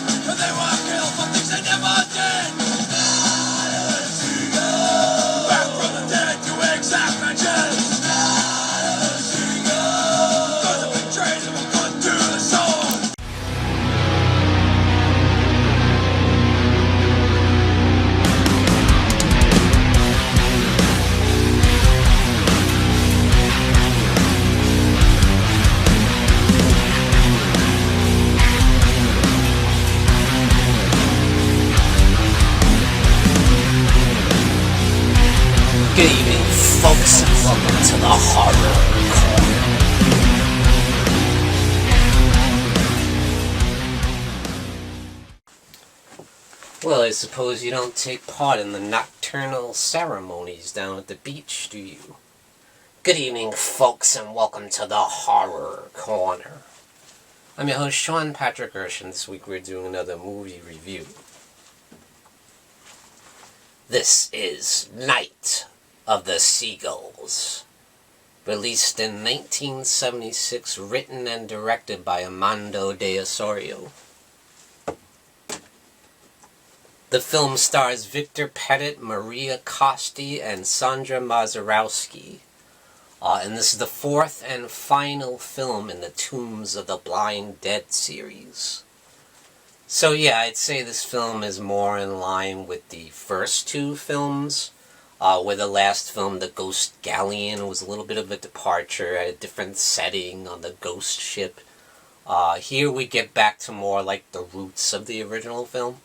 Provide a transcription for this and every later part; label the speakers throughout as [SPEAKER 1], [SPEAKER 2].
[SPEAKER 1] and they were killed for things they never did. Back from the dead to exact vengeance. Those who betrayed them were put to the sword.
[SPEAKER 2] Good evening, folks, and welcome to the Horror Corner. Well, I suppose you don't take part in the nocturnal ceremonies down at the beach, do you? Good evening, folks, and welcome to the Horror Corner. I'm your host, Sean Patrick Gersh, and this week we're doing another movie review. This is Night of the Seagulls, released in 1976, written and directed by Armando de Osorio. The film stars Victor Pettit, Maria Costi, and Sandra Mazurowski, and this is the fourth and final film in the Tombs of the Blind Dead series. So yeah, I'd say this film is more in line with the first two films, where the last film, The Ghost Galleon, was a little bit of a departure, a different setting on the ghost ship. Here we get back to more like the roots of the original film.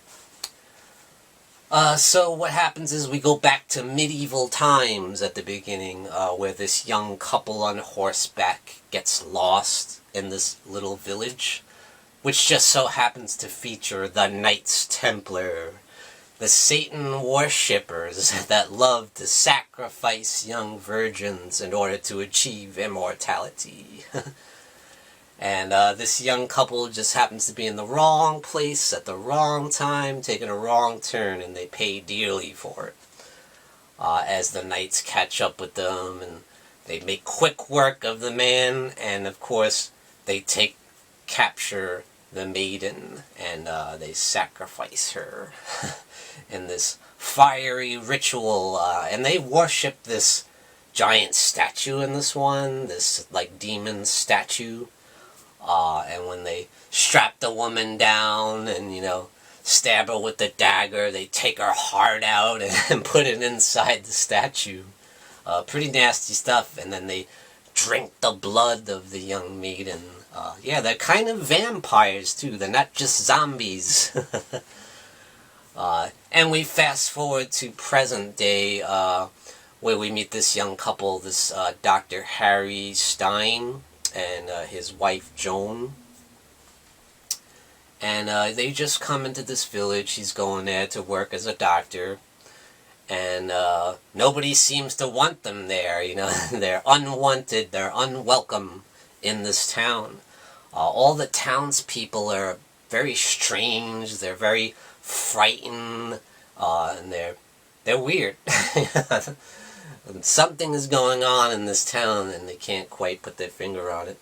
[SPEAKER 2] So what happens is we go back to medieval times at the beginning, where this young couple on horseback gets lost in this little village, which just so happens to feature the Knights Templar, the Satan worshippers that love to sacrifice young virgins in order to achieve immortality. And this young couple just happens to be in the wrong place at the wrong time, taking a wrong turn, and they pay dearly for it. As the knights catch up with them, and they make quick work of the man, and of course they capture the maiden, and they sacrifice her in this fiery ritual, and they worship this giant statue in this one, this like demon statue, and when they strap the woman down and, stab her with the dagger, they take her heart out and put it inside the statue. Pretty nasty stuff, and then they drink the blood of the young maiden. Yeah, they're kind of vampires, too. They're not just zombies. And we fast forward to present day, where we meet this young couple, this Dr. Harry Stein and his wife Joan. And they just come into this village. He's going there to work as a doctor. And nobody seems to want them there, They're unwanted, they're unwelcome in this town. All the townspeople are very strange, they're very frightened, and they're weird. Something is going on in this town, and they can't quite put their finger on it.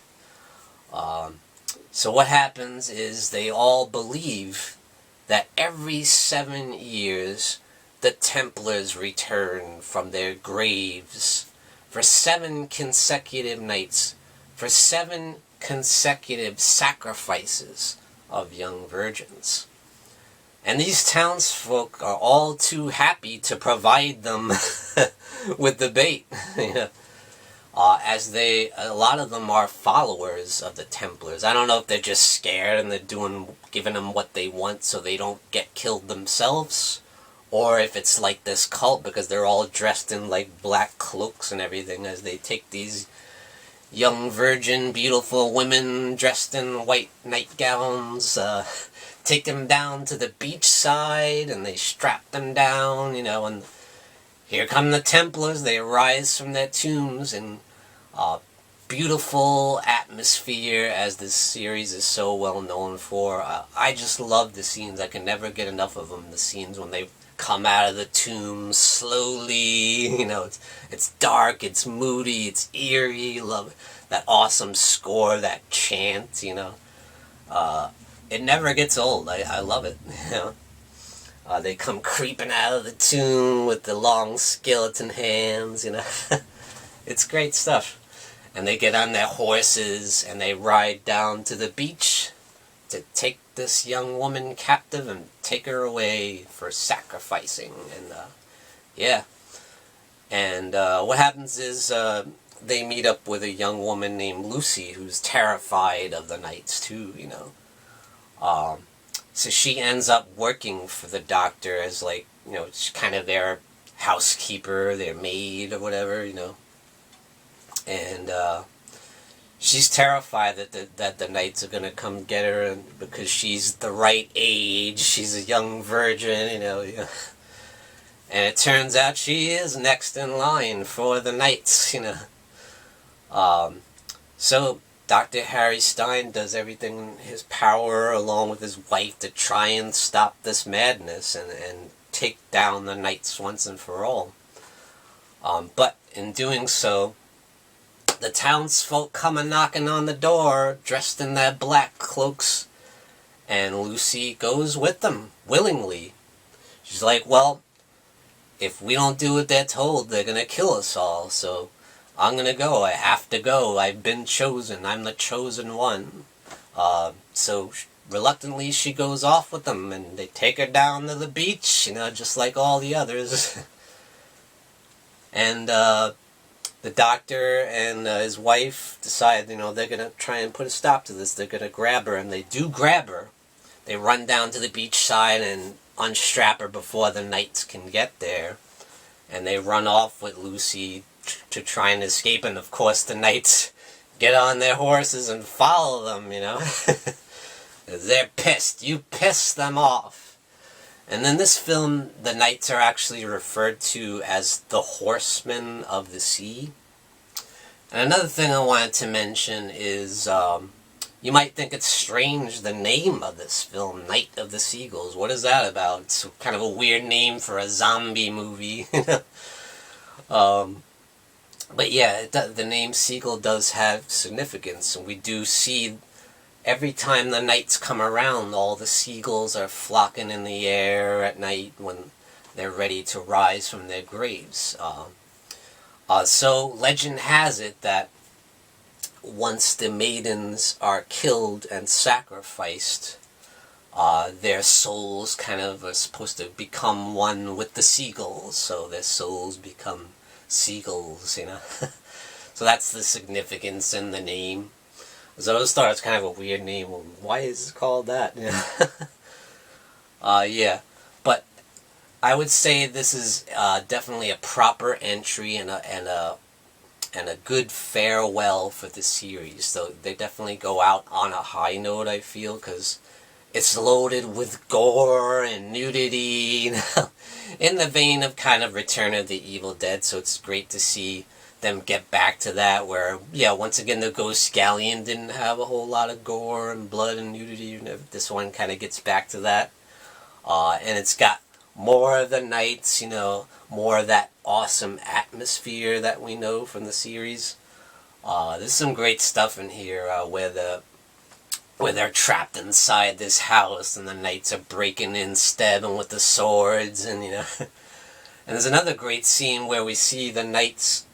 [SPEAKER 2] So what happens is they all believe that every 7 years, the Templars return from their graves for 7 consecutive nights, for 7 consecutive sacrifices of young virgins. And these townsfolk are all too happy to provide them with the bait. As a lot of them are followers of the Templars. I don't know if they're just scared and they're giving them what they want so they don't get killed themselves, or if it's like this cult because they're all dressed in like black cloaks and everything as they take these young virgin beautiful women dressed in white nightgowns, take them down to the beach side and they strap them down, and here come the Templars. They arise from their tombs in beautiful atmosphere, as this series is so well known for. I just love the scenes. I can never get enough of them. The scenes when they come out of the tomb slowly, it's dark, it's moody, it's eerie. Love that awesome score, that chant, it never gets old. I love it. You know, they come creeping out of the tomb with the long skeleton hands. You know, it's great stuff. And they get on their horses and they ride down to the beach to take this young woman captive and take her away for sacrificing. And yeah. And what happens is they meet up with a young woman named Lucy who's terrified of the knights too, you know. So she ends up working for the doctor as, like, you know, kind of their housekeeper, their maid or whatever, you know. And she's terrified that the knights are going to come get her, and because she's the right age, she's a young virgin, you know. And it turns out she is next in line for the knights, you know. So Dr. Harry Stein does everything in his power, along with his wife, to try and stop this madness and take down the knights once and for all. But in doing so, the townsfolk come a knocking on the door, dressed in their black cloaks, and Lucy goes with them, willingly. She's like, well, if we don't do what they're told, they're gonna kill us all, so I'm gonna go. I have to go. I've been chosen. I'm the chosen one. So reluctantly she goes off with them, and they take her down to the beach, you know, just like all the others. And the doctor and his wife decide, you know, they're going to try and put a stop to this. They're going to grab her, and they do grab her. They run down to the beach side and unstrap her before the knights can get there. And they run off with Lucy to try and escape, and of course the knights get on their horses and follow them, you know. They're pissed. You piss them off. And in this film, the knights are actually referred to as the horsemen of the sea. And another thing I wanted to mention is, you might think it's strange, the name of this film, Night of the Seagulls. What is that about? It's kind of a weird name for a zombie movie. But yeah, the name Seagull does have significance. And we do see, every time the knights come around, all the seagulls are flocking in the air at night when they're ready to rise from their graves. So legend has it that once the maidens are killed and sacrificed, their souls kind of are supposed to become one with the seagulls, so their souls become seagulls, you know. So that's the significance in the name. So I always thought it's kind of a weird name. Well, why is it called that? Yeah. But I would say this is definitely a proper entry and a good farewell for the series. So they definitely go out on a high note, I feel, because it's loaded with gore and nudity, you know, in the vein of kind of Return of the Evil Dead. So it's great to see them get back to that, where, yeah, once again, the Ghost Galleon didn't have a whole lot of gore and blood and nudity. You know, this one kind of gets back to that. And it's got more of the knights, you know, more of that awesome atmosphere that we know from the series. There's some great stuff in here where they're trapped inside this house and the knights are breaking in, stabbing with the swords, and, you know. And there's another great scene where we see the knights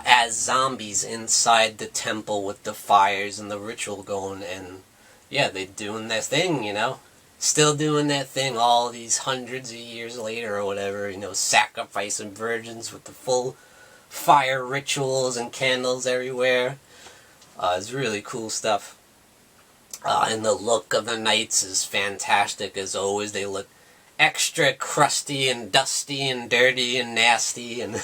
[SPEAKER 2] as zombies inside the temple with the fires and the ritual going, and yeah, they're doing their thing, you know. Still doing their thing all these hundreds of years later or whatever, you know, sacrificing virgins with the full fire rituals and candles everywhere. It's really cool stuff. And the look of the knights is fantastic as always. They look extra crusty and dusty and dirty and nasty and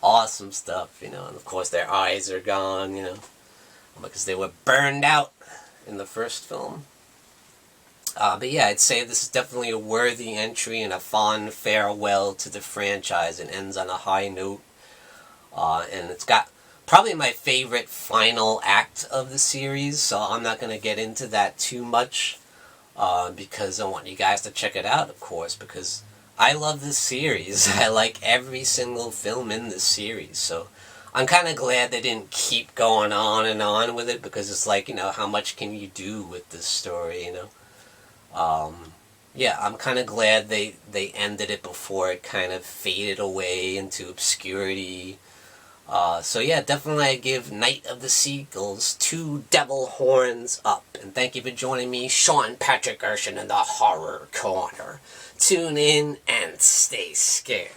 [SPEAKER 2] awesome stuff, you know. And of course their eyes are gone, you know, because they were burned out in the first film. But yeah, I'd say this is definitely a worthy entry and a fond farewell to the franchise. It ends on a high note. And it's got probably my favorite final act of the series, so I'm not going to get into that too much, because I want you guys to check it out, of course, because I love this series. I like every single film in this series, so I'm kind of glad they didn't keep going on and on with it, because it's like, how much can you do with this story? Yeah, I'm kind of glad they ended it before it kind of faded away into obscurity. So yeah, definitely I give Night of the Seagulls 2 devil horns up. And thank you for joining me, Sean Patrick Urshan, in the Horror Corner. Tune in and stay scared.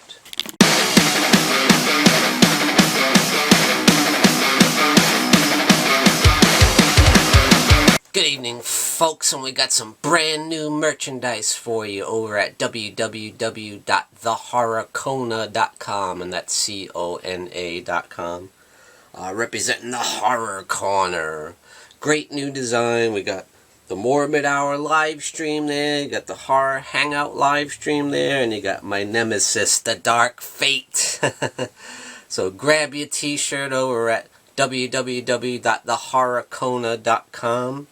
[SPEAKER 2] Good evening, folks, and we got some brand new merchandise for you over at www.thehorrorcona.com, and that's CONA.com. Representing the Horror Corner. Great new design. We got the Morbid Hour live stream there, you got the Horror Hangout live stream there, and you got my nemesis, the Dark Fate. So grab your t-shirt over at www.thehorrorcona.com.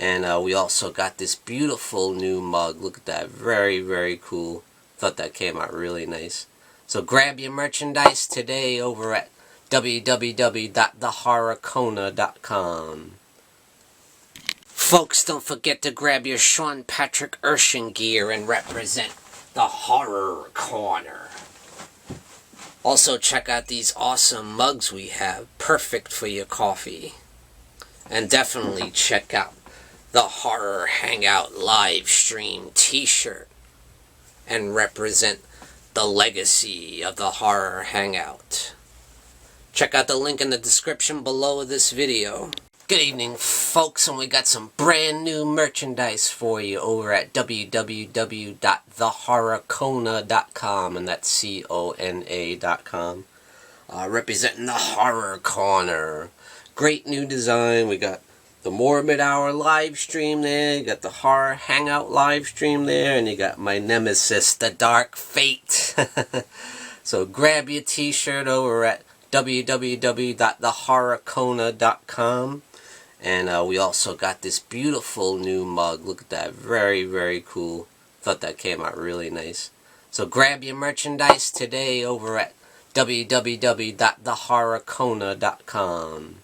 [SPEAKER 2] And we also got this beautiful new mug. Look at that. Very, very cool. Thought that came out really nice. So grab your merchandise today over at www.thehorrorcona.com. Folks, don't forget to grab your Sean Patrick Urshan gear and represent the Horror Corner. Also, check out these awesome mugs we have. Perfect for your coffee. And definitely check out the Horror Hangout live stream t-shirt and represent the legacy of the Horror Hangout. Check out the link in the description below this video. Good evening, folks, and we got some brand new merchandise for you over at www.thehorrorcona.com, and that's CONA.com. Representing the Horror Corner. Great new design. We got the Morbid Hour live stream there, you got the Horror Hangout live stream there, and you got my nemesis, the Dark Fate. So grab your t-shirt over at www.thehorrorcona.com. And we also got this beautiful new mug. Look at that. Very, very cool. Thought that came out really nice. So grab your merchandise today over at www.thehorrorcona.com.